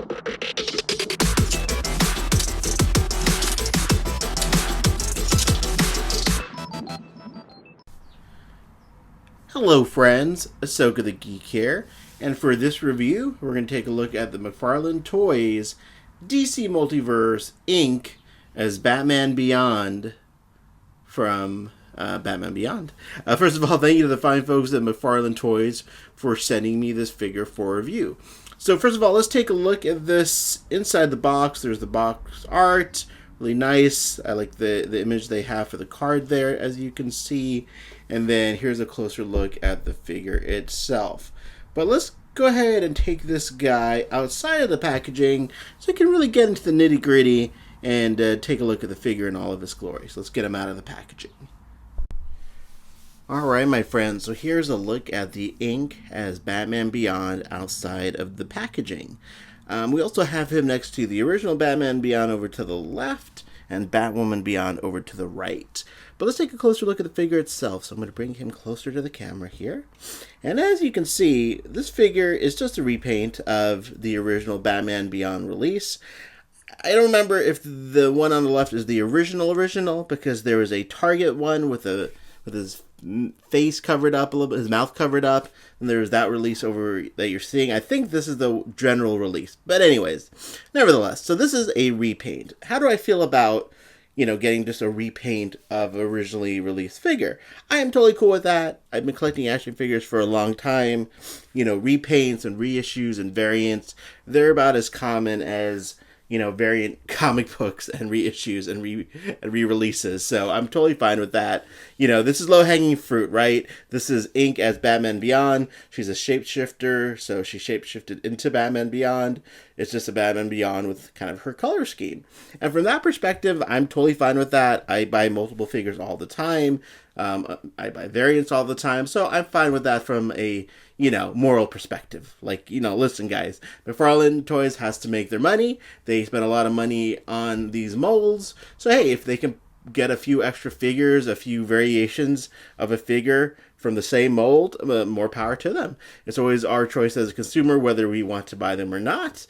Hello friends, Ahsoka the Geek here, and for this review, we're going to take a look at the McFarlane Toys DC Multiverse Inc. as Batman Beyond from Batman Beyond. First of all, thank you to the fine folks at McFarlane Toys for sending me this figure for review. So first of all, let's take a look at this inside the box. There's the box art, really nice. I like the image they have for the card there, as you can see. And then here's a closer look at the figure itself. But let's go ahead and take this guy outside of the packaging so we can really get into the nitty-gritty and take a look at the figure in all of its glory. So let's get him out of the packaging. Alright, my friends, so here's a look at the Inc. as Batman Beyond outside of the packaging. We also have him next to the original Batman Beyond over to the left and Batwoman Beyond over to the right. But let's take a closer look at the figure itself. So I'm going to bring him closer to the camera here. And as you can see, this figure is just a repaint of the original Batman Beyond release. I don't remember if the one on the left is the original, because there was a Target one with his face covered up a little bit, his mouth covered up, and there's that release over that you're seeing. I think this is the general release. But anyways, nevertheless, so this is a repaint. How do I feel about, getting just a repaint of originally released figure? I am totally cool with that. I've been collecting action figures for a long time. Repaints and reissues and variants, they're about as common as, variant comic books and reissues and re-releases. So I'm totally fine with that. This is low-hanging fruit, right? This is Inc. as Batman Beyond. She's a shapeshifter, so she shapeshifted into Batman Beyond. It's just a Batman Beyond with kind of her color scheme. And from that perspective, I'm totally fine with that. I buy multiple figures all the time. I buy variants all the time. So I'm fine with that from a, moral perspective. Listen, guys, McFarlane Toys has to make their money. They spend a lot of money on these molds. So, hey, if they can get a few extra figures, a few variations of a figure from the same mold, more power to them. It's always our choice as a consumer whether we want to buy them or not.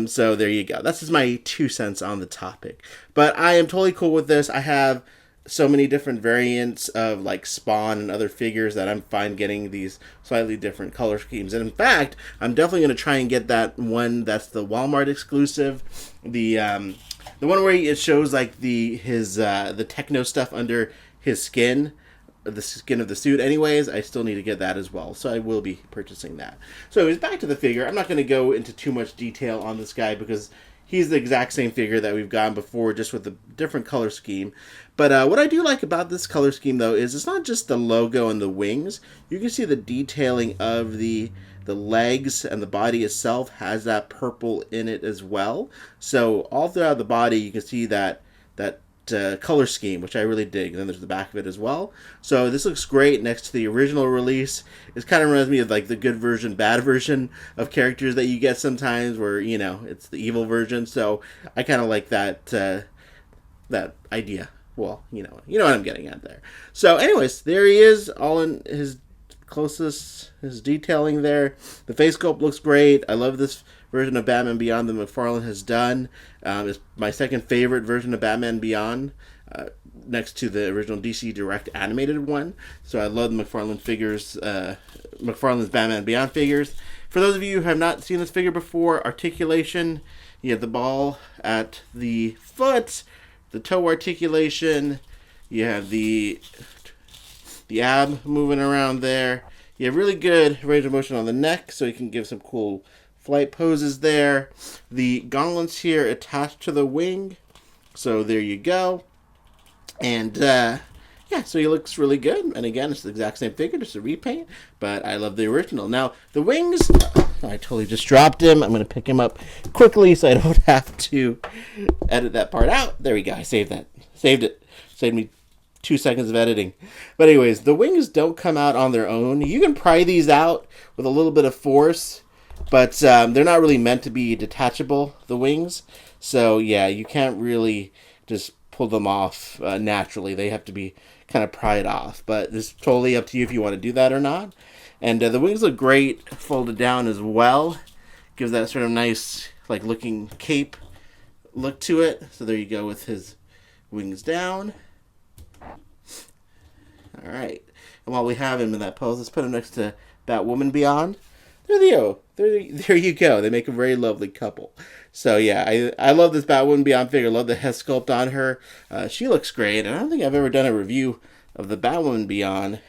So there you go. That's just my 2 cents on the topic. But I am totally cool with this. I have so many different variants of like Spawn and other figures that I'm fine getting these slightly different color schemes. And in fact, I'm definitely going to try and get that one that's the Walmart exclusive. The one where it shows like the techno stuff under his skin, the skin of the suit. Anyways, I still need to get that as well, so I will be purchasing that. So anyways, back to the figure. I'm not going to go into too much detail on this guy because he's the exact same figure that we've gotten before, just with a different color scheme. But what I do like about this color scheme, though, is it's not just the logo and the wings. You can see the detailing of the legs, and the body itself has that purple in it as well. So all throughout the body, you can see that color scheme, which I really dig. And then there's the back of it as well. So this looks great next to the original release. It kind of reminds me of like the good version, bad version of characters that you get sometimes, where it's the evil version. So I kind of like that idea. Well, you know what I'm getting at there. So anyways, there he is, all in his his detailing there. The face sculpt looks great. I love this version of Batman Beyond that McFarlane has done. It's my second favorite version of Batman Beyond, next to the original DC Direct animated one. So I love the McFarlane figures, McFarlane's Batman Beyond figures. For those of you who have not seen this figure before, articulation, you have the ball at the foot, the toe articulation, you have the ab moving around there. You have really good range of motion on the neck, so you can give some cool flight poses there. The gauntlets here attached to the wing, so there you go. And so he looks really good. And again, it's the exact same figure, just a repaint, but I love the original. Now, the wings, I totally just dropped him. I'm going to pick him up quickly so I don't have to edit that part out. There we go. I saved that. Saved it. Saved me 2 seconds of editing. But anyways, the wings don't come out on their own. You can pry these out with a little bit of force, but they're not really meant to be detachable, the wings. So yeah, you can't really just pull them off naturally. They have to be kind of pried off. But it's totally up to you if you want to do that or not. And the wings look great folded down as well. Gives that sort of nice like looking cape look to it. So there you go with his wings down. All right. And while we have him in that pose, let's put him next to Batwoman Beyond. There you go. They make a very lovely couple. So yeah, I love this Batwoman Beyond figure. I love the head sculpt on her. She looks great, and I don't think I've ever done a review of the Batwoman Beyond.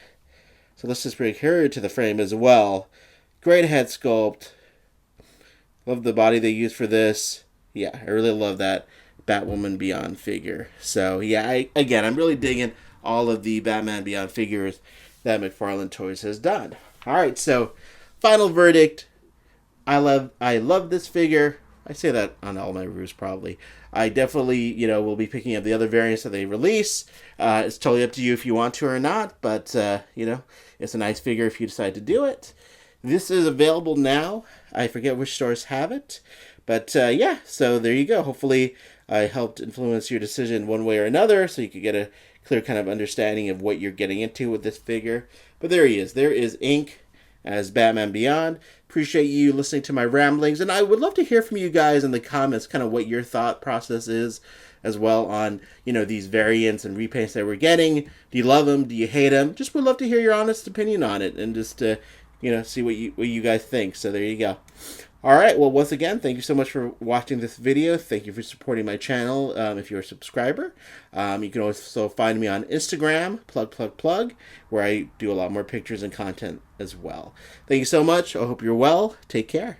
So let's just bring her to the frame as well. Great head sculpt. Love the body they used for this. Yeah, I really love that Batwoman Beyond figure. So yeah, I'm really digging all of the Batman Beyond figures that McFarlane Toys has done. All right, so final verdict. I love this figure. I say that on all my reviews probably. I definitely, will be picking up the other variants that they release. It's totally up to you if you want to or not, but, it's a nice figure if you decide to do it. This is available now. I forget which stores have it. But, so there you go. Hopefully I helped influence your decision one way or another so you could get a clear kind of understanding of what you're getting into with this figure. But there he is. There is Inque as Batman Beyond. Appreciate you listening to my ramblings, and I would love to hear from you guys in the comments kind of what your thought process is as well on, these variants and repaints that we're getting. Do you love them? Do you hate them? Just would love to hear your honest opinion on it and just, see what you guys think. So there you go. All right, well, once again, thank you so much for watching this video. Thank you for supporting my channel if you're a subscriber. You can also find me on Instagram, plug, where I do a lot more pictures and content as well. Thank you so much. I hope you're well. Take care.